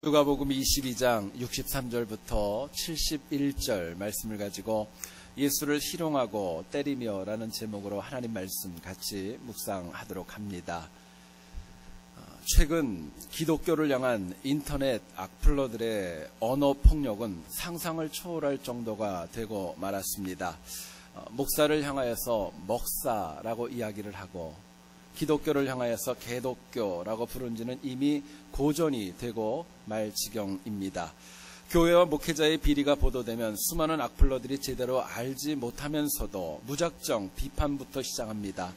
누가복음 22장 63절부터 71절 말씀을 가지고 예수를 희롱하고 때리며 라는 제목으로 하나님 말씀 같이 묵상하도록 합니다. 최근 기독교를 향한 인터넷 악플러들의 언어 폭력은 상상을 초월할 정도가 되고 말았습니다. 목사를 향하여서 먹사라고 이야기를 하고 기독교를 향하여서 개독교라고 부른 지는 이미 고전이 되고 말 지경입니다. 교회와 목회자의 비리가 보도되면 수많은 악플러들이 제대로 알지 못하면서도 무작정 비판부터 시작합니다.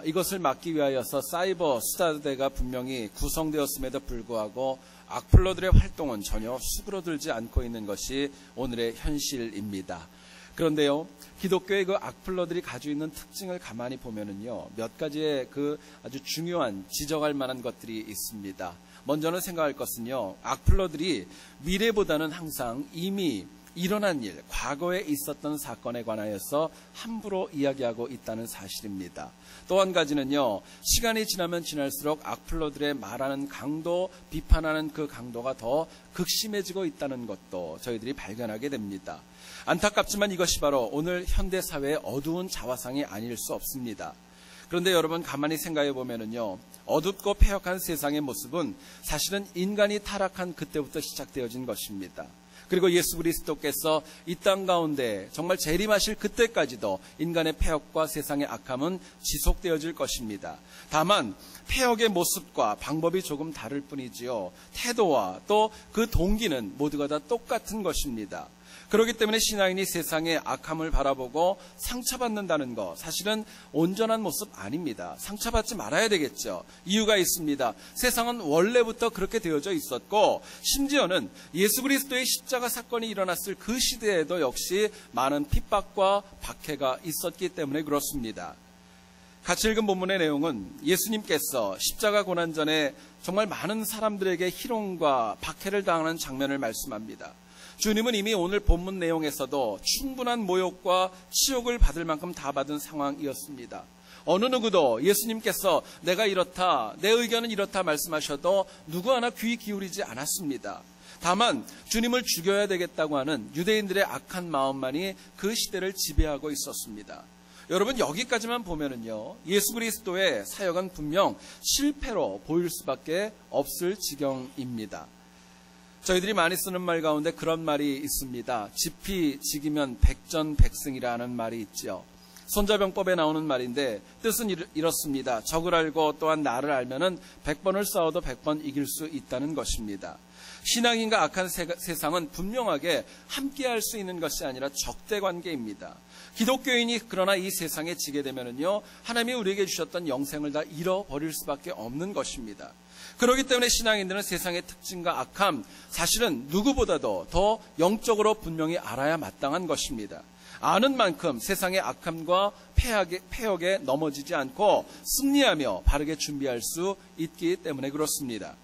이것을 막기 위하여서 사이버 수사대가 분명히 구성되었음에도 불구하고 악플러들의 활동은 전혀 수그러들지 않고 있는 것이 오늘의 현실입니다. 그런데요, 기독교의 그 악플러들이 가지고 있는 특징을 가만히 보면은요, 몇 가지의 그 아주 중요한 지적할 만한 것들이 있습니다. 먼저는 생각할 것은요, 악플러들이 미래보다는 항상 이미 일어난 일, 과거에 있었던 사건에 관하여서 함부로 이야기하고 있다는 사실입니다. 또 한 가지는요, 시간이 지나면 지날수록 악플러들의 말하는 강도, 비판하는 그 강도가 더 극심해지고 있다는 것도 저희들이 발견하게 됩니다. 안타깝지만 이것이 바로 오늘 현대사회의 어두운 자화상이 아닐 수 없습니다. 그런데 여러분 가만히 생각해 보면은요, 어둡고 패역한 세상의 모습은 사실은 인간이 타락한 그때부터 시작되어진 것입니다. 그리고 예수 그리스도께서 이 땅 가운데 정말 재림하실 그때까지도 인간의 패역과 세상의 악함은 지속되어질 것입니다. 다만 패역의 모습과 방법이 조금 다를 뿐이지요, 태도와 또 그 동기는 모두가 다 똑같은 것입니다. 그렇기 때문에 신앙인이 세상의 악함을 바라보고 상처받는다는 것, 사실은 온전한 모습 아닙니다. 상처받지 말아야 되겠죠. 이유가 있습니다. 세상은 원래부터 그렇게 되어져 있었고, 심지어는 예수 그리스도의 십자가 사건이 일어났을 그 시대에도 역시 많은 핍박과 박해가 있었기 때문에 그렇습니다. 같이 읽은 본문의 내용은 예수님께서 십자가 고난 전에 정말 많은 사람들에게 희롱과 박해를 당하는 장면을 말씀합니다. 주님은 이미 오늘 본문 내용에서도 충분한 모욕과 치욕을 받을 만큼 다 받은 상황이었습니다. 어느 누구도 예수님께서 내가 이렇다, 내 의견은 이렇다 말씀하셔도 누구 하나 귀 기울이지 않았습니다. 다만 주님을 죽여야 되겠다고 하는 유대인들의 악한 마음만이 그 시대를 지배하고 있었습니다. 여러분 여기까지만 보면은요, 예수 그리스도의 사역은 분명 실패로 보일 수밖에 없을 지경입니다. 저희들이 많이 쓰는 말 가운데 그런 말이 있습니다. 지피지기면 백전백승이라는 말이 있죠. 손자병법에 나오는 말인데 뜻은 이렇습니다. 적을 알고 또한 나를 알면은 100번을 싸워도 100번 이길 수 있다는 것입니다. 신앙인과 악한 세상은 분명하게 함께할 수 있는 것이 아니라 적대관계입니다. 기독교인이 그러나 이 세상에 지게 되면은요, 하나님이 우리에게 주셨던 영생을 다 잃어버릴 수밖에 없는 것입니다. 그렇기 때문에 신앙인들은 세상의 특징과 악함, 사실은 누구보다도 더 영적으로 분명히 알아야 마땅한 것입니다. 아는 만큼 세상의 악함과 패역에 넘어지지 않고 승리하며 바르게 준비할 수 있기 때문에 그렇습니다.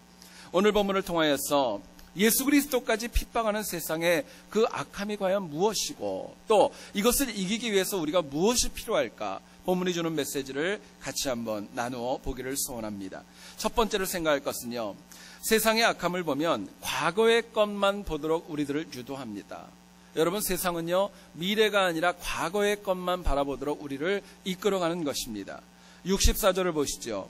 오늘 본문을 통하여서 예수 그리스도까지 핍박하는 세상의 그 악함이 과연 무엇이고, 또 이것을 이기기 위해서 우리가 무엇이 필요할까, 본문이 주는 메시지를 같이 한번 나누어 보기를 소원합니다. 첫 번째로 생각할 것은요, 세상의 악함을 보면 과거의 것만 보도록 우리들을 유도합니다. 여러분 세상은요, 미래가 아니라 과거의 것만 바라보도록 우리를 이끌어가는 것입니다. 64절을 보시죠.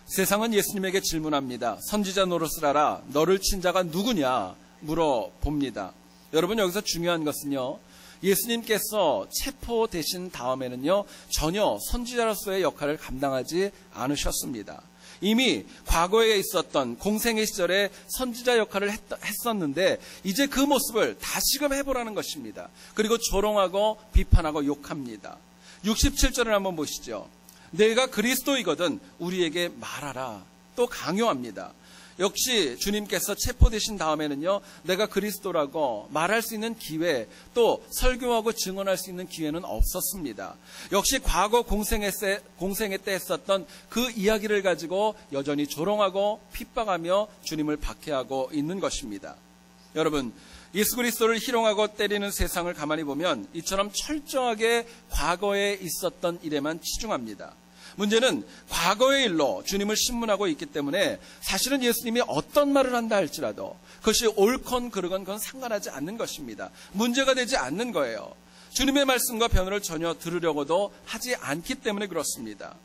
세상은 예수님에게 질문합니다. 선지자 노릇을 하라, 너를 친 자가 누구냐 물어봅니다. 여러분 여기서 중요한 것은요, 예수님께서 체포되신 다음에는요, 전혀 선지자로서의 역할을 감당하지 않으셨습니다. 이미 과거에 있었던 공생의 시절에 선지자 역할을 했었는데 이제 그 모습을 다시금 해보라는 것입니다. 그리고 조롱하고 비판하고 욕합니다. 67절을 한번 보시죠. 내가 그리스도이거든 우리에게 말하라, 또 강요합니다. 역시 주님께서 체포되신 다음에는요, 내가 그리스도라고 말할 수 있는 기회, 또 설교하고 증언할 수 있는 기회는 없었습니다. 역시 과거 공생애 때 했었던 그 이야기를 가지고 여전히 조롱하고 핍박하며 주님을 박해하고 있는 것입니다. 여러분, 예수 그리스도를 희롱하고 때리는 세상을 가만히 보면 이처럼 철저하게 과거에 있었던 일에만 치중합니다. 문제는 과거의 일로 주님을 신문하고 있기 때문에 사실은 예수님이 어떤 말을 한다 할지라도 그것이 옳건 그르건 그건 상관하지 않는 것입니다. 문제가 되지 않는 거예요. 주님의 말씀과 변호를 전혀 들으려고도 하지 않기 때문에 그렇습니다.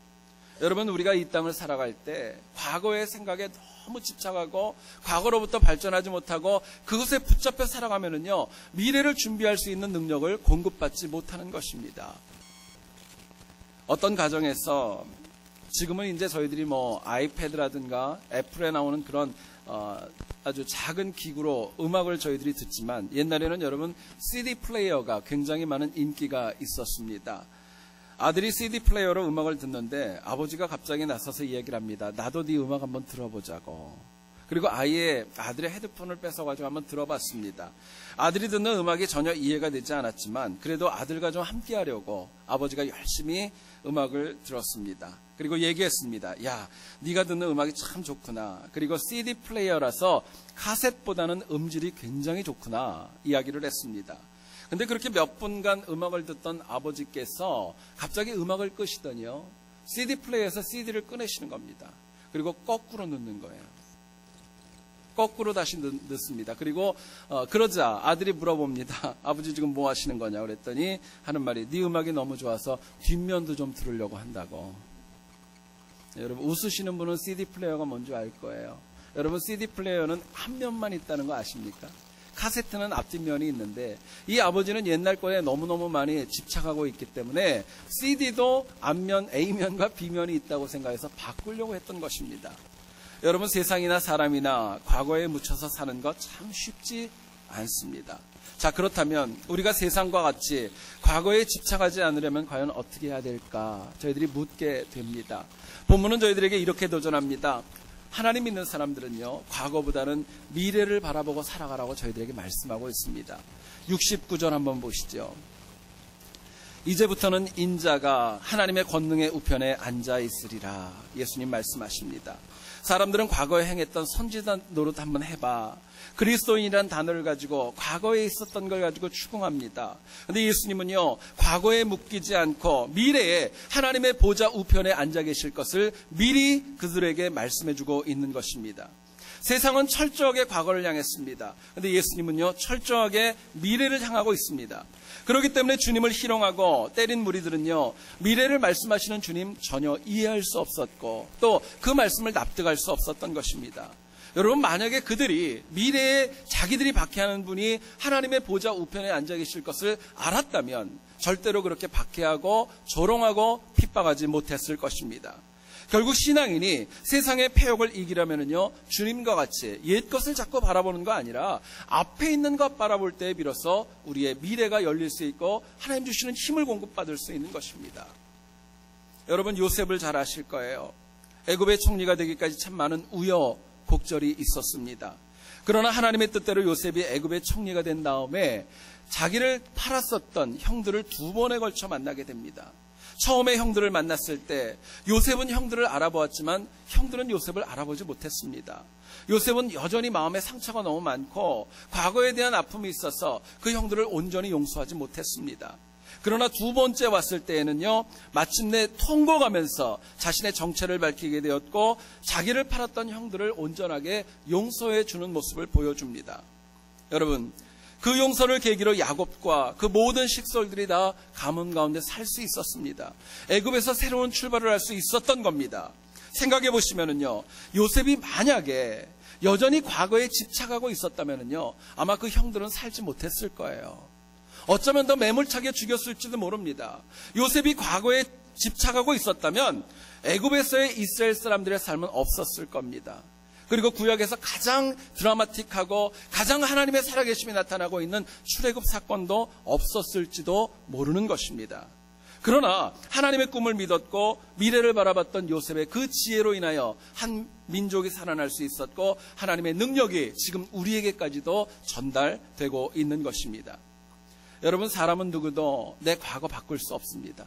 여러분, 우리가 이 땅을 살아갈 때 과거의 생각에 너무 집착하고 과거로부터 발전하지 못하고 그것에 붙잡혀 살아가면은요, 미래를 준비할 수 있는 능력을 공급받지 못하는 것입니다. 어떤 가정에서 지금은 이제 저희들이 아이패드라든가 애플에 나오는 그런 아주 작은 기구로 음악을 저희들이 듣지만 옛날에는 여러분 CD 플레이어가 굉장히 많은 인기가 있었습니다. 아들이 CD 플레이어로 음악을 듣는데 아버지가 갑자기 나서서 이야기를 합니다. 나도 네 음악 한번 들어보자고. 그리고 아들의 헤드폰을 뺏어가지고 한번 들어봤습니다. 아들이 듣는 음악이 전혀 이해가 되지 않았지만 그래도 아들과 좀 함께 하려고 아버지가 열심히 음악을 들었습니다. 그리고 얘기했습니다. 야, 네가 듣는 음악이 참 좋구나. 그리고 CD 플레이어라서 카셋보다는 음질이 굉장히 좋구나. 이야기를 했습니다. 근데 그렇게 몇 분간 음악을 듣던 아버지께서 갑자기 음악을 끄시더니요, CD 플레이어에서 CD를 꺼내시는 겁니다. 그리고 거꾸로 넣는 거예요. 거꾸로 다시 넣습니다. 그리고 그러자 아들이 물어봅니다. 아버지 지금 뭐 하시는 거냐 그랬더니 하는 말이 네 음악이 너무 좋아서 뒷면도 좀 들으려고 한다고. 여러분, 웃으시는 분은 CD 플레이어가 뭔지 알 거예요. 여러분, CD 플레이어는 한 면만 있다는 거 아십니까? 카세트는 앞뒷면이 있는데 이 아버지는 옛날 거에 너무너무 많이 집착하고 있기 때문에 CD도 앞면 A면과 B면이 있다고 생각해서 바꾸려고 했던 것입니다. 여러분, 세상이나 사람이나 과거에 묻혀서 사는 것 참 쉽지 않습니다. 자, 그렇다면 우리가 세상과 같이 과거에 집착하지 않으려면 과연 어떻게 해야 될까? 저희들이 묻게 됩니다. 본문은 저희들에게 이렇게 도전합니다. 하나님 믿는 사람들은요, 과거보다는 미래를 바라보고 살아가라고 저희들에게 말씀하고 있습니다. 69절 한번 보시죠. 이제부터는 인자가 하나님의 권능의 우편에 앉아 있으리라. 예수님 말씀하십니다. 사람들은 과거에 행했던 선지자 노릇 한번 해봐. 그리스도인이란 단어를 가지고 과거에 있었던 걸 가지고 추궁합니다. 그런데 예수님은요, 과거에 묶이지 않고 미래에 하나님의 보좌 우편에 앉아 계실 것을 미리 그들에게 말씀해주고 있는 것입니다. 세상은 철저하게 과거를 향했습니다. 그런데 예수님은요, 철저하게 미래를 향하고 있습니다. 그렇기 때문에 주님을 희롱하고 때린 무리들은요, 미래를 말씀하시는 주님 전혀 이해할 수 없었고 또 그 말씀을 납득할 수 없었던 것입니다. 여러분, 만약에 그들이 미래에 자기들이 박해하는 분이 하나님의 보좌 우편에 앉아 계실 것을 알았다면 절대로 그렇게 박해하고 조롱하고 핍박하지 못했을 것입니다. 결국 신앙인이 세상의 폐역을 이기려면요, 주님과 같이 옛 것을 자꾸 바라보는 거 아니라 앞에 있는 것 바라볼 때에 비로소 우리의 미래가 열릴 수 있고 하나님 주시는 힘을 공급받을 수 있는 것입니다. 여러분, 요셉을 잘 아실 거예요. 애굽의 총리가 되기까지 참 많은 우여곡절이 있었습니다. 그러나 하나님의 뜻대로 요셉이 애굽의 총리가 된 다음에 자기를 팔았었던 형들을 2번에 걸쳐 만나게 됩니다. 처음에 형들을 만났을 때 요셉은 형들을 알아보았지만 형들은 요셉을 알아보지 못했습니다. 요셉은 여전히 마음에 상처가 너무 많고 과거에 대한 아픔이 있어서 그 형들을 온전히 용서하지 못했습니다. 그러나 2번째 왔을 때에는요, 마침내 통곡하면서 자신의 정체를 밝히게 되었고 자기를 팔았던 형들을 온전하게 용서해 주는 모습을 보여줍니다. 여러분, 그 용서를 계기로 야곱과 그 모든 식솔들이 다 가문 가운데 살 수 있었습니다. 애굽에서 새로운 출발을 할 수 있었던 겁니다. 생각해 보시면은요, 요셉이 만약에 여전히 과거에 집착하고 있었다면은요, 아마 그 형들은 살지 못했을 거예요. 어쩌면 더 매몰차게 죽였을지도 모릅니다. 요셉이 과거에 집착하고 있었다면 애굽에서의 이스라엘 사람들의 삶은 없었을 겁니다. 그리고 구약에서 가장 드라마틱하고 가장 하나님의 살아계심이 나타나고 있는 출애굽 사건도 없었을지도 모르는 것입니다. 그러나 하나님의 꿈을 믿었고 미래를 바라봤던 요셉의 그 지혜로 인하여 한 민족이 살아날 수 있었고 하나님의 능력이 지금 우리에게까지도 전달되고 있는 것입니다. 여러분, 사람은 누구도 내 과거 바꿀 수 없습니다.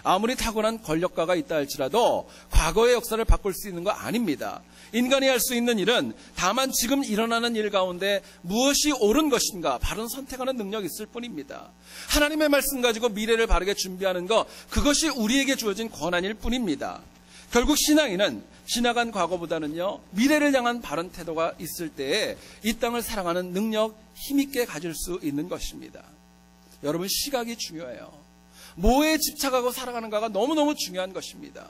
아무리 타고난 권력가가 있다 할지라도 과거의 역사를 바꿀 수 있는 거 아닙니다. 인간이 할 수 있는 일은 다만 지금 일어나는 일 가운데 무엇이 옳은 것인가 바른 선택하는 능력이 있을 뿐입니다. 하나님의 말씀 가지고 미래를 바르게 준비하는 것, 그것이 우리에게 주어진 권한일 뿐입니다. 결국 신앙인은 지나간 과거보다는요, 미래를 향한 바른 태도가 있을 때에 이 땅을 살아가는 능력, 힘있게 가질 수 있는 것입니다. 여러분, 시각이 중요해요. 뭐에 집착하고 살아가는가가 너무너무 중요한 것입니다.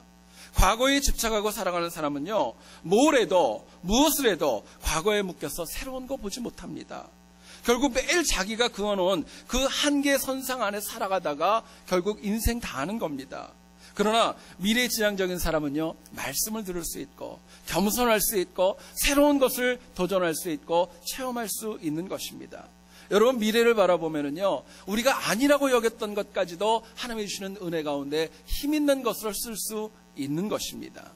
과거에 집착하고 살아가는 사람은요, 뭘 해도 무엇을 해도 과거에 묶여서 새로운 거 보지 못합니다. 결국 매일 자기가 그어놓은 그 한계선상 안에 살아가다가 결국 인생 다 하는 겁니다. 그러나 미래지향적인 사람은요, 말씀을 들을 수 있고 겸손할 수 있고 새로운 것을 도전할 수 있고 체험할 수 있는 것입니다. 여러분, 미래를 바라보면은요, 우리가 아니라고 여겼던 것까지도 하나님이 주시는 은혜 가운데 힘있는 것으로 쓸 수 있는 것입니다.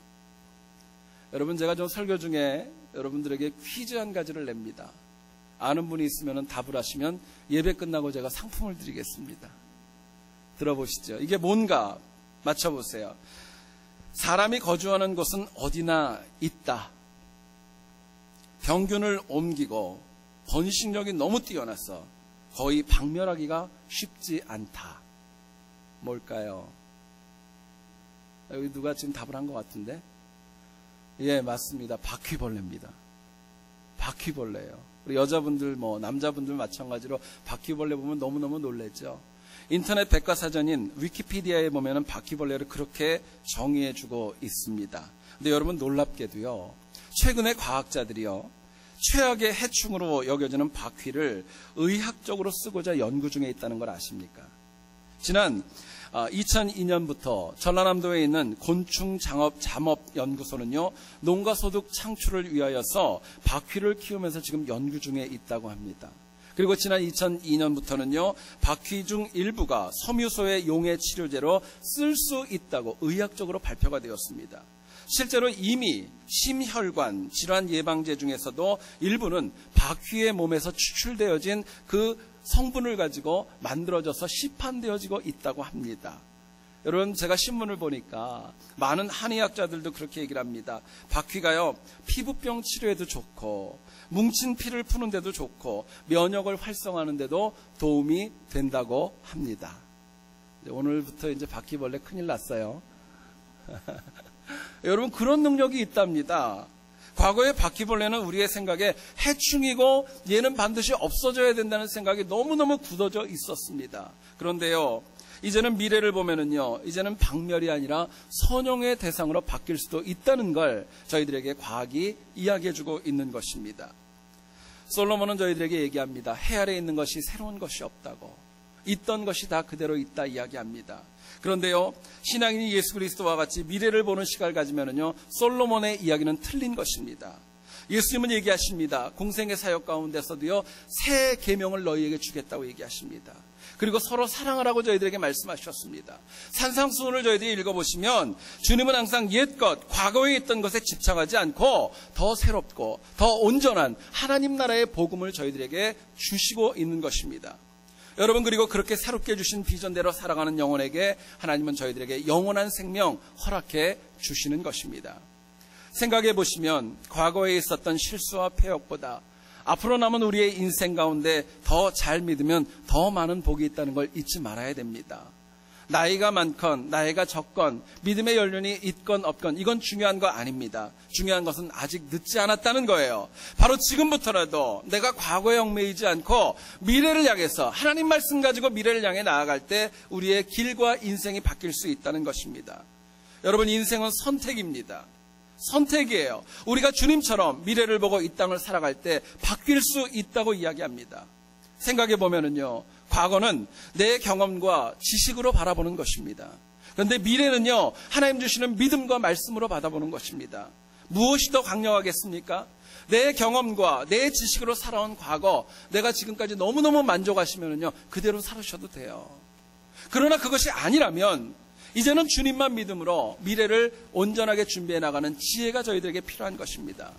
여러분, 제가 좀 설교 중에 여러분들에게 퀴즈 한 가지를 냅니다. 아는 분이 있으면 답을 하시면 예배 끝나고 제가 상품을 드리겠습니다. 들어보시죠. 이게 뭔가 맞춰보세요. 사람이 거주하는 곳은 어디나 있다. 병균을 옮기고 번식력이 너무 뛰어나서 거의 박멸하기가 쉽지 않다. 뭘까요? 여기 누가 지금 답을 한 것 같은데? 예, 맞습니다. 바퀴벌레입니다. 바퀴벌레예요. 우리 여자분들, 남자분들 마찬가지로 바퀴벌레 보면 너무너무 놀라죠. 인터넷 백과사전인 위키피디아에 보면은 바퀴벌레를 그렇게 정의해주고 있습니다. 근데 여러분, 놀랍게도요, 최근에 과학자들이요, 최악의 해충으로 여겨지는 바퀴를 의학적으로 쓰고자 연구 중에 있다는 걸 아십니까? 지난 2002년부터 전라남도에 있는 곤충잠업연구소는요, 농가소득 창출을 위하여서 바퀴를 키우면서 지금 연구 중에 있다고 합니다. 그리고 지난 2002년부터는요, 바퀴 중 일부가 섬유소의 용해 치료제로 쓸 수 있다고 의학적으로 발표가 되었습니다. 실제로 이미 심혈관 질환 예방제 중에서도 일부는 바퀴의 몸에서 추출되어진 그 성분을 가지고 만들어져서 시판되어지고 있다고 합니다. 여러분, 제가 신문을 보니까 많은 한의학자들도 그렇게 얘기를 합니다. 바퀴가요, 피부병 치료에도 좋고 뭉친 피를 푸는 데도 좋고 면역을 활성화하는 데도 도움이 된다고 합니다. 오늘부터 이제 바퀴벌레 큰일 났어요. 여러분, 그런 능력이 있답니다. 과거의 바퀴벌레는 우리의 생각에 해충이고 얘는 반드시 없어져야 된다는 생각이 너무너무 굳어져 있었습니다. 그런데요, 이제는 미래를 보면은요, 이제는 박멸이 아니라 선용의 대상으로 바뀔 수도 있다는 걸 저희들에게 과학이 이야기해주고 있는 것입니다. 솔로몬은 저희들에게 얘기합니다. 해 아래에 있는 것이 새로운 것이 없다고, 있던 것이 다 그대로 있다 이야기합니다. 그런데요, 신앙인이 예수 그리스도와 같이 미래를 보는 시각을 가지면은요, 솔로몬의 이야기는 틀린 것입니다. 예수님은 얘기하십니다. 공생의 사역 가운데서도요, 새 계명을 너희에게 주겠다고 얘기하십니다. 그리고 서로 사랑하라고 저희들에게 말씀하셨습니다. 산상수훈을 저희들이 읽어보시면 주님은 항상 옛것, 과거에 있던 것에 집착하지 않고 더 새롭고 더 온전한 하나님 나라의 복음을 저희들에게 주시고 있는 것입니다. 여러분, 그리고 그렇게 새롭게 주신 비전대로 살아가는 영혼에게 하나님은 저희들에게 영원한 생명 허락해 주시는 것입니다. 생각해 보시면 과거에 있었던 실수와 폐역보다 앞으로 남은 우리의 인생 가운데 더 잘 믿으면 더 많은 복이 있다는 걸 잊지 말아야 됩니다. 나이가 많건 나이가 적건 믿음의 연륜이 있건 없건 이건 중요한 거 아닙니다. 중요한 것은 아직 늦지 않았다는 거예요. 바로 지금부터라도 내가 과거에 얽매이지 않고 미래를 향해서 하나님 말씀 가지고 미래를 향해 나아갈 때 우리의 길과 인생이 바뀔 수 있다는 것입니다. 여러분, 인생은 선택입니다. 선택이에요. 우리가 주님처럼 미래를 보고 이 땅을 살아갈 때 바뀔 수 있다고 이야기합니다. 생각해 보면은요, 과거는 내 경험과 지식으로 바라보는 것입니다. 그런데 미래는요, 하나님 주시는 믿음과 말씀으로 바라보는 것입니다. 무엇이 더 강력하겠습니까? 내 경험과 내 지식으로 살아온 과거, 내가 지금까지 너무너무 만족하시면은요, 그대로 살으셔도 돼요. 그러나 그것이 아니라면 이제는 주님만 믿음으로 미래를 온전하게 준비해 나가는 지혜가 저희들에게 필요한 것입니다.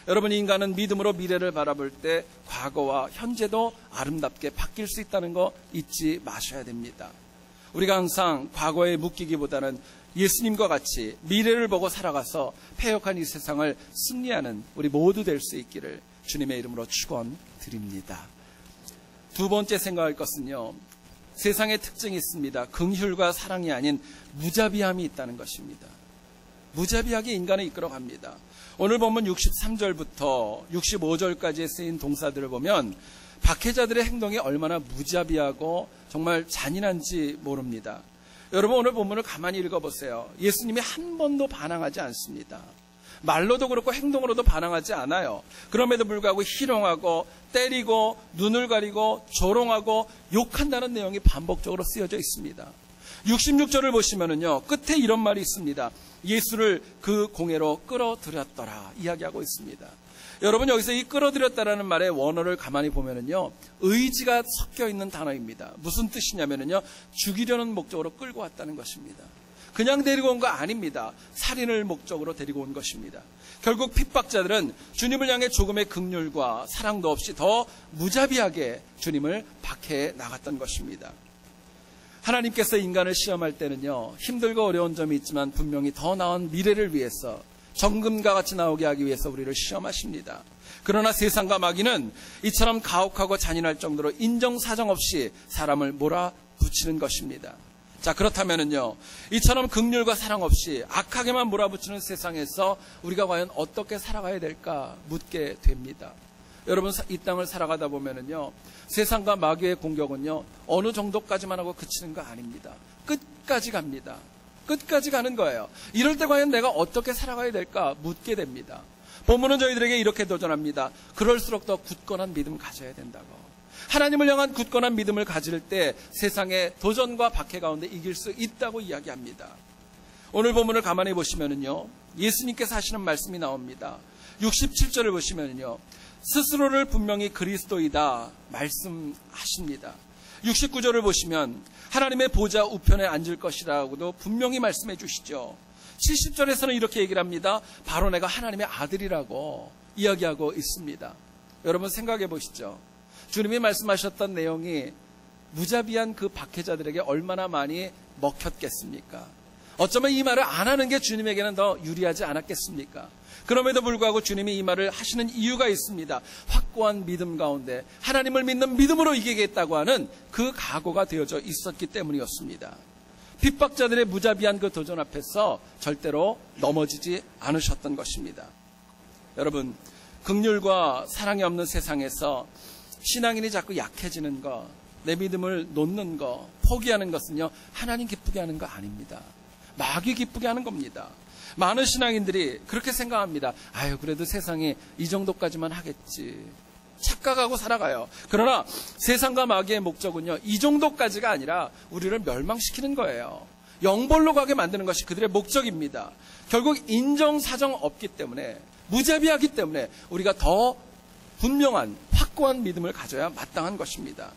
여러분, 인간은 믿음으로 미래를 바라볼 때 과거와 현재도 아름답게 바뀔 수 있다는 거 잊지 마셔야 됩니다. 우리가 항상 과거에 묶이기보다는 예수님과 같이 미래를 보고 살아가서 패역한 이 세상을 승리하는 우리 모두 될 수 있기를 주님의 이름으로 축원드립니다. 두 번째 생각할 것은요, 세상의 특징이 있습니다. 긍휼과 사랑이 아닌 무자비함이 있다는 것입니다. 무자비하게 인간을 이끌어갑니다. 오늘 본문 63절부터 65절까지에 쓰인 동사들을 보면 박해자들의 행동이 얼마나 무자비하고 정말 잔인한지 모릅니다. 여러분, 오늘 본문을 가만히 읽어보세요. 예수님이 한 번도 반항하지 않습니다. 말로도 그렇고 행동으로도 반항하지 않아요. 그럼에도 불구하고 희롱하고 때리고 눈을 가리고 조롱하고 욕한다는 내용이 반복적으로 쓰여져 있습니다. 66절을 보시면은요, 끝에 이런 말이 있습니다. 예수를 그 공회로 끌어들였더라 이야기하고 있습니다. 여러분, 여기서 이 끌어들였다라는 말의 원어를 가만히 보면은요, 의지가 섞여 있는 단어입니다. 무슨 뜻이냐면은요, 죽이려는 목적으로 끌고 왔다는 것입니다. 그냥 데리고 온 거 아닙니다. 살인을 목적으로 데리고 온 것입니다. 결국 핍박자들은 주님을 향해 조금의 긍휼과 사랑도 없이 더 무자비하게 주님을 박해해 나갔던 것입니다. 하나님께서 인간을 시험할 때는요, 힘들고 어려운 점이 있지만 분명히 더 나은 미래를 위해서, 정금과 같이 나오게 하기 위해서 우리를 시험하십니다. 그러나 세상과 마귀는 이처럼 가혹하고 잔인할 정도로 인정사정 없이 사람을 몰아붙이는 것입니다. 자, 그렇다면은요, 이처럼 긍휼과 사랑 없이 악하게만 몰아붙이는 세상에서 우리가 과연 어떻게 살아가야 될까 묻게 됩니다. 여러분, 이 땅을 살아가다 보면은요, 세상과 마귀의 공격은요, 어느 정도까지만 하고 그치는 거 아닙니다. 끝까지 갑니다. 끝까지 가는 거예요. 이럴 때 과연 내가 어떻게 살아가야 될까 묻게 됩니다. 본문은 저희들에게 이렇게 도전합니다. 그럴수록 더 굳건한 믿음을 가져야 된다고. 하나님을 향한 굳건한 믿음을 가질 때 세상의 도전과 박해 가운데 이길 수 있다고 이야기합니다. 오늘 본문을 가만히 보시면은요, 예수님께서 하시는 말씀이 나옵니다. 67절을 보시면은요, 스스로를 분명히 그리스도이다 말씀하십니다. 69절을 보시면 하나님의 보좌 우편에 앉을 것이라고도 분명히 말씀해 주시죠. 70절에서는 이렇게 얘기를 합니다. 바로 내가 하나님의 아들이라고 이야기하고 있습니다. 여러분, 생각해 보시죠. 주님이 말씀하셨던 내용이 무자비한 그 박해자들에게 얼마나 많이 먹혔겠습니까? 어쩌면 이 말을 안 하는 게 주님에게는 더 유리하지 않았겠습니까? 그럼에도 불구하고 주님이 이 말을 하시는 이유가 있습니다. 확고한 믿음 가운데 하나님을 믿는 믿음으로 이기겠다고 하는 그 각오가 되어져 있었기 때문이었습니다. 핍박자들의 무자비한 그 도전 앞에서 절대로 넘어지지 않으셨던 것입니다. 여러분, 긍휼과 사랑이 없는 세상에서 신앙인이 자꾸 약해지는 거, 내 믿음을 놓는 거, 포기하는 것은요, 하나님 기쁘게 하는 거 아닙니다. 마귀 기쁘게 하는 겁니다. 많은 신앙인들이 그렇게 생각합니다. 아유, 그래도 세상이 이 정도까지만 하겠지. 착각하고 살아가요. 그러나 세상과 마귀의 목적은요, 이 정도까지가 아니라 우리를 멸망시키는 거예요. 영벌로 가게 만드는 것이 그들의 목적입니다. 결국 인정사정 없기 때문에, 무자비하기 때문에 우리가 더 분명한 확고한 믿음을 가져야 마땅한 것입니다.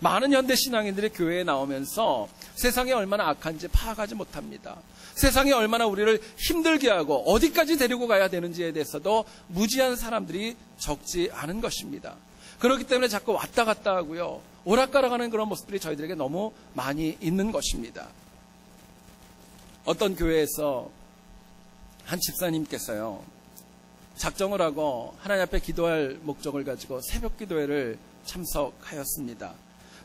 많은 현대 신앙인들이 교회에 나오면서 세상이 얼마나 악한지 파악하지 못합니다. 세상이 얼마나 우리를 힘들게 하고 어디까지 데리고 가야 되는지에 대해서도 무지한 사람들이 적지 않은 것입니다. 그렇기 때문에 자꾸 왔다 갔다 하고요, 오락가락하는 그런 모습들이 저희들에게 너무 많이 있는 것입니다. 어떤 교회에서 한 집사님께서요, 작정을 하고 하나님 앞에 기도할 목적을 가지고 새벽 기도회를 참석하였습니다.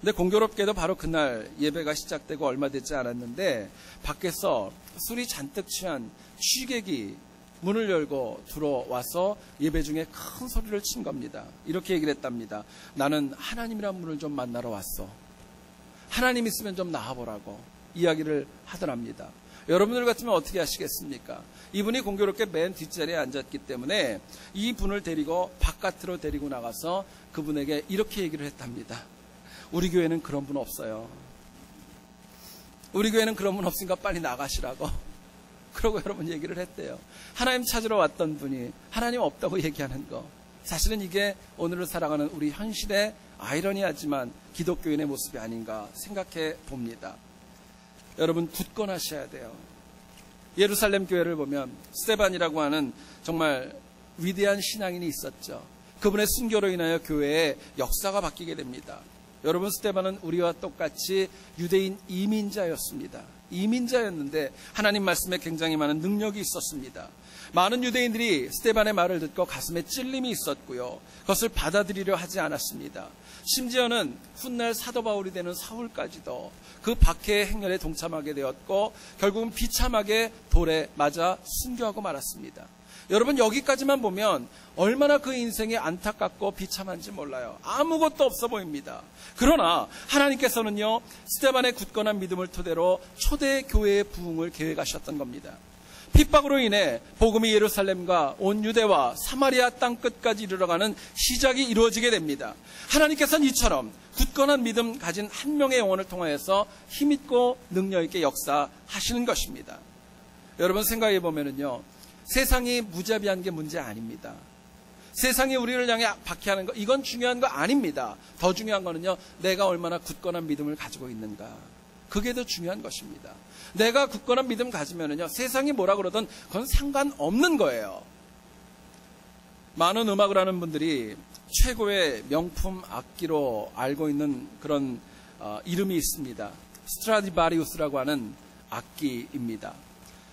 근데 공교롭게도 바로 그날 예배가 시작되고 얼마 되지 않았는데 밖에서 술이 잔뜩 취한 취객이 문을 열고 들어와서 예배 중에 큰 소리를 친 겁니다. 이렇게 얘기를 했답니다. 나는 하나님이란 분을 좀 만나러 왔어. 하나님 있으면 좀 나와보라고 이야기를 하더랍니다. 여러분들 같으면 어떻게 하시겠습니까? 이분이 공교롭게 맨 뒷자리에 앉았기 때문에 이 분을 데리고 바깥으로 데리고 나가서 그분에게 이렇게 얘기를 했답니다. 우리 교회는 그런 분 없어요. 우리 교회는 그런 분 없으니까 빨리 나가시라고. 그러고 여러분 얘기를 했대요. 하나님 찾으러 왔던 분이 하나님 없다고 얘기하는 거. 사실은 이게 오늘을 살아가는 우리 현실의 아이러니하지만 기독교인의 모습이 아닌가 생각해 봅니다. 여러분, 굳건하셔야 돼요. 예루살렘 교회를 보면 스데반이라고 하는 정말 위대한 신앙인이 있었죠. 그분의 순교로 인하여 교회의 역사가 바뀌게 됩니다. 여러분, 스데반은 우리와 똑같이 유대인 이민자였습니다. 이민자였는데 하나님 말씀에 굉장히 많은 능력이 있었습니다. 많은 유대인들이 스데반의 말을 듣고 가슴에 찔림이 있었고요, 그것을 받아들이려 하지 않았습니다. 심지어는 훗날 사도 바울이 되는 사울까지도 그 박해의 행렬에 동참하게 되었고 결국은 비참하게 돌에 맞아 순교하고 말았습니다. 여러분, 여기까지만 보면 얼마나 그 인생이 안타깝고 비참한지 몰라요. 아무것도 없어 보입니다. 그러나 하나님께서는요, 스데반의 굳건한 믿음을 토대로 초대 교회의 부흥을 계획하셨던 겁니다. 핍박으로 인해 복음이 예루살렘과 온 유대와 사마리아 땅 끝까지 이르러가는 시작이 이루어지게 됩니다. 하나님께서는 이처럼 굳건한 믿음 가진 한 명의 영혼을 통하여서 힘있고 능력있게 역사하시는 것입니다. 여러분, 생각해 보면은요, 세상이 무자비한 게 문제 아닙니다. 세상이 우리를 향해 박해하는 거, 이건 중요한 거 아닙니다. 더 중요한 거는요, 내가 얼마나 굳건한 믿음을 가지고 있는가, 그게 더 중요한 것입니다. 내가 굳건한 믿음 가지면은요, 세상이 뭐라 그러든 그건 상관없는 거예요. 많은 음악을 하는 분들이 최고의 명품 악기로 알고 있는 그런 이름이 있습니다. 스트라디바리우스라고 하는 악기입니다.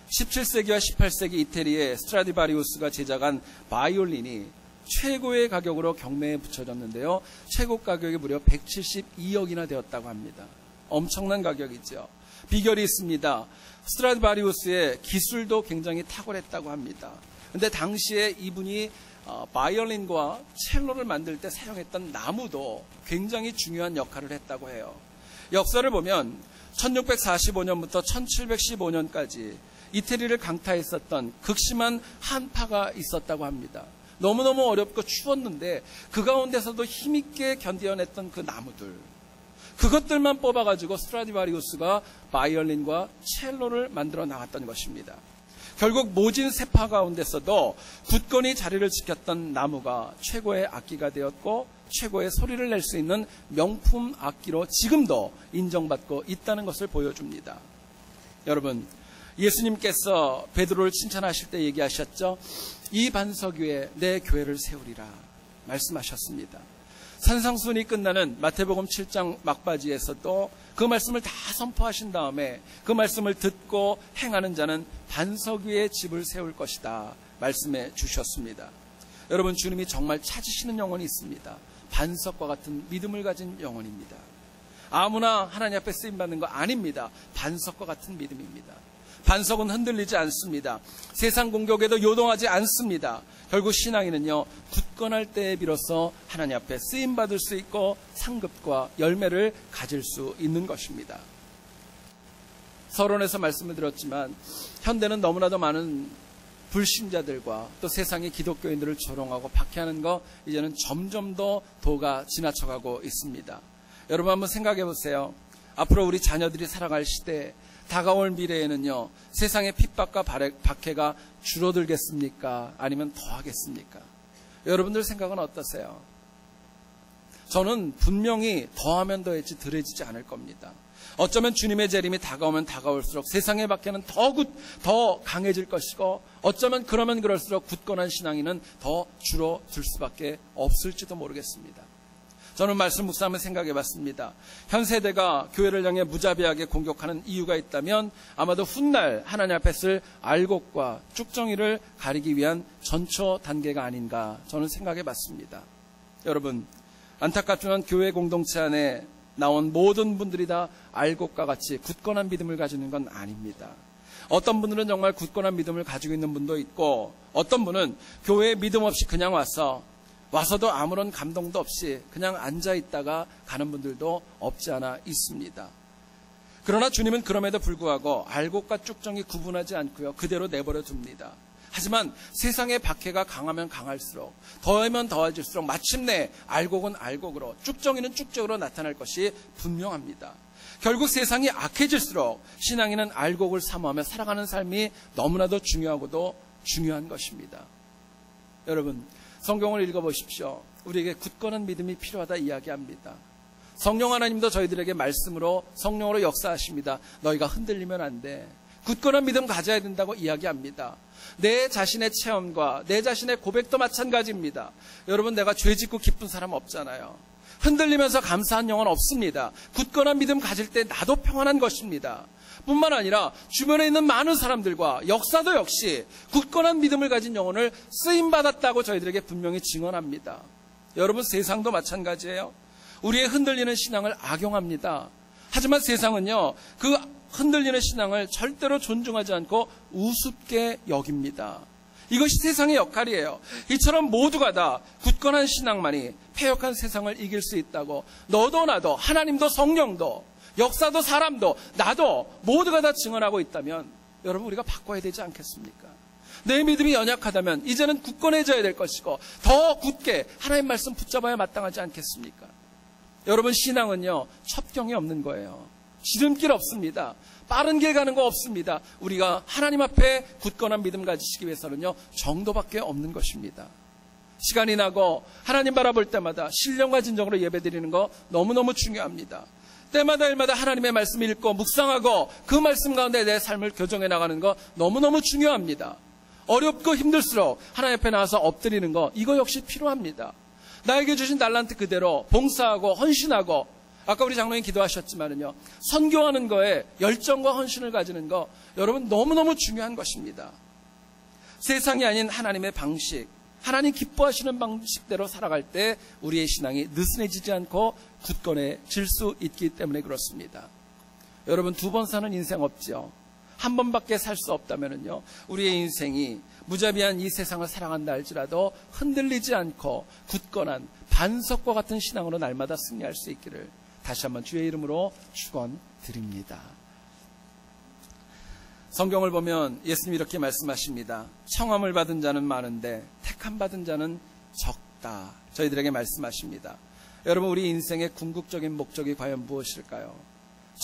17세기와 18세기 이태리의 스트라디바리우스가 제작한 바이올린이 최고의 가격으로 경매에 붙여졌는데요, 최고 가격이 무려 172억이나 되었다고 합니다. 엄청난 가격이죠. 비결이 있습니다. 스트라디바리우스의 기술도 굉장히 탁월했다고 합니다. 그런데 당시에 이분이 바이올린과 첼로를 만들 때 사용했던 나무도 굉장히 중요한 역할을 했다고 해요. 역사를 보면 1645년부터 1715년까지 이태리를 강타했었던 극심한 한파가 있었다고 합니다. 너무너무 어렵고 추웠는데 그 가운데서도 힘있게 견뎌냈던 그 나무들, 그것들만 뽑아가지고 스트라디바리우스가 바이올린과 첼로를 만들어 나갔던 것입니다. 결국 모진 세파 가운데서도 굳건히 자리를 지켰던 나무가 최고의 악기가 되었고 최고의 소리를 낼 수 있는 명품 악기로 지금도 인정받고 있다는 것을 보여줍니다. 여러분, 예수님께서 베드로를 칭찬하실 때 얘기하셨죠. 이 반석 위에 내 교회를 세우리라 말씀하셨습니다. 산상순이 끝나는 마태복음 7장 막바지에서도 그 말씀을 다 선포하신 다음에 그 말씀을 듣고 행하는 자는 반석 위에 집을 세울 것이다 말씀해 주셨습니다. 여러분, 주님이 정말 찾으시는 영혼이 있습니다. 반석과 같은 믿음을 가진 영혼입니다. 아무나 하나님 앞에 쓰임받는 거 아닙니다. 반석과 같은 믿음입니다. 반석은 흔들리지 않습니다. 세상 공격에도 요동하지 않습니다. 결국 신앙인은요, 굳건할 때에 비로소 하나님 앞에 쓰임받을 수 있고 상급과 열매를 가질 수 있는 것입니다. 서론에서 말씀을 드렸지만 현대는 너무나도 많은 불신자들과 또 세상의 기독교인들을 조롱하고 박해하는 거 이제는 점점 더 도가 지나쳐가고 있습니다. 여러분, 한번 생각해 보세요. 앞으로 우리 자녀들이 살아갈 시대에 다가올 미래에는요, 세상의 핍박과 박해가 줄어들겠습니까? 아니면 더하겠습니까? 여러분들 생각은 어떠세요? 저는 분명히 더하면 더했지 덜해지지 않을 겁니다. 어쩌면 주님의 재림이 다가오면 다가올수록 세상의 박해는 더 강해질 것이고, 어쩌면 그러면 그럴수록 굳건한 신앙인은 더 줄어들 수밖에 없을지도 모르겠습니다. 저는 말씀 묵상하며 생각해 봤습니다. 현 세대가 교회를 향해 무자비하게 공격하는 이유가 있다면 아마도 훗날 하나님 앞에 쓸 알곡과 쭉정이를 가리기 위한 전초 단계가 아닌가 저는 생각해 봤습니다. 여러분, 안타깝지만 교회 공동체 안에 나온 모든 분들이 다 알곡과 같이 굳건한 믿음을 가지는 건 아닙니다. 어떤 분들은 정말 굳건한 믿음을 가지고 있는 분도 있고, 어떤 분은 교회에 믿음 없이 그냥 와서도 아무런 감동도 없이 그냥 앉아있다가 가는 분들도 없지 않아 있습니다. 그러나 주님은 그럼에도 불구하고 알곡과 쭉정이 구분하지 않고요, 그대로 내버려 둡니다. 하지만 세상의 박해가 강하면 강할수록, 더하면 더해질수록 마침내 알곡은 알곡으로, 쭉정이는 쭉정으로 나타날 것이 분명합니다. 결국 세상이 악해질수록 신앙인은 알곡을 사모하며 살아가는 삶이 너무나도 중요하고도 중요한 것입니다. 여러분, 성경을 읽어보십시오. 우리에게 굳건한 믿음이 필요하다 이야기합니다. 성령 하나님도 저희들에게 말씀으로, 성령으로 역사하십니다. 너희가 흔들리면 안 돼. 굳건한 믿음 가져야 된다고 이야기합니다. 내 자신의 체험과 내 자신의 고백도 마찬가지입니다. 여러분, 내가 죄 짓고 기쁜 사람 없잖아요. 흔들리면서 감사한 영혼 없습니다. 굳건한 믿음 가질 때 나도 평안한 것입니다. 뿐만 아니라 주변에 있는 많은 사람들과 역사도 역시 굳건한 믿음을 가진 영혼을 쓰임받았다고 저희들에게 분명히 증언합니다. 여러분, 세상도 마찬가지예요. 우리의 흔들리는 신앙을 악용합니다. 하지만 세상은요, 그 흔들리는 신앙을 절대로 존중하지 않고 우습게 여깁니다. 이것이 세상의 역할이에요. 이처럼 모두가 다 굳건한 신앙만이 패역한 세상을 이길 수 있다고, 너도 나도 하나님도 성령도 역사도 사람도 나도 모두가 다 증언하고 있다면 여러분, 우리가 바꿔야 되지 않겠습니까? 내 믿음이 연약하다면 이제는 굳건해져야 될 것이고 더 굳게 하나님 말씀 붙잡아야 마땅하지 않겠습니까? 여러분, 신앙은요, 첩경이 없는 거예요. 지름길 없습니다. 빠른 길 가는 거 없습니다. 우리가 하나님 앞에 굳건한 믿음 가지시기 위해서는요, 정도밖에 없는 것입니다. 시간이 나고 하나님 바라볼 때마다 신령과 진정으로 예배드리는 거 너무너무 중요합니다. 때마다 일마다 하나님의 말씀 읽고 묵상하고 그 말씀 가운데 내 삶을 교정해 나가는 거 너무너무 중요합니다. 어렵고 힘들수록 하나님 앞에 나와서 엎드리는 거, 이거 역시 필요합니다. 나에게 주신 달란트 그대로 봉사하고 헌신하고, 아까 우리 장로님 기도하셨지만은요, 선교하는 거에 열정과 헌신을 가지는 거, 여러분 너무너무 중요한 것입니다. 세상이 아닌 하나님의 방식, 하나님 기뻐하시는 방식대로 살아갈 때 우리의 신앙이 느슨해지지 않고 굳건해질 수 있기 때문에 그렇습니다. 여러분, 두 번 사는 인생 없죠. 한 번밖에 살 수 없다면은요, 우리의 인생이 무자비한 이 세상을 살아간다 할지라도 흔들리지 않고 굳건한 반석과 같은 신앙으로 날마다 승리할 수 있기를 다시 한번 주의 이름으로 축원드립니다. 성경을 보면 예수님이 이렇게 말씀하십니다. 청함을 받은 자는 많은데 택함 받은 자는 적다. 저희들에게 말씀하십니다. 여러분, 우리 인생의 궁극적인 목적이 과연 무엇일까요?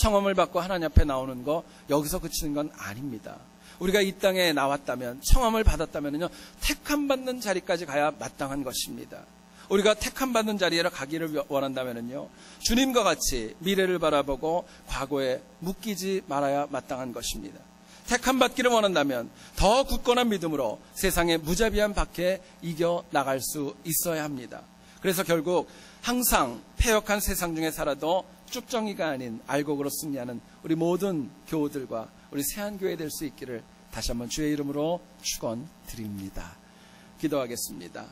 청함을 받고 하나님 앞에 나오는 거, 여기서 그치는 건 아닙니다. 우리가 이 땅에 나왔다면, 청함을 받았다면요, 택함 받는 자리까지 가야 마땅한 것입니다. 우리가 택함 받는 자리에 가기를 원한다면요, 주님과 같이 미래를 바라보고 과거에 묶이지 말아야 마땅한 것입니다. 택함 받기를 원한다면 더 굳건한 믿음으로 세상의 무자비한 박해에 이겨 나갈 수 있어야 합니다. 그래서 결국 항상 패역한 세상 중에 살아도 쭉정이가 아닌 알곡으로 승리하는 우리 모든 교우들과 우리 세안교회 될 수 있기를 다시 한번 주의 이름으로 축원드립니다. 기도하겠습니다.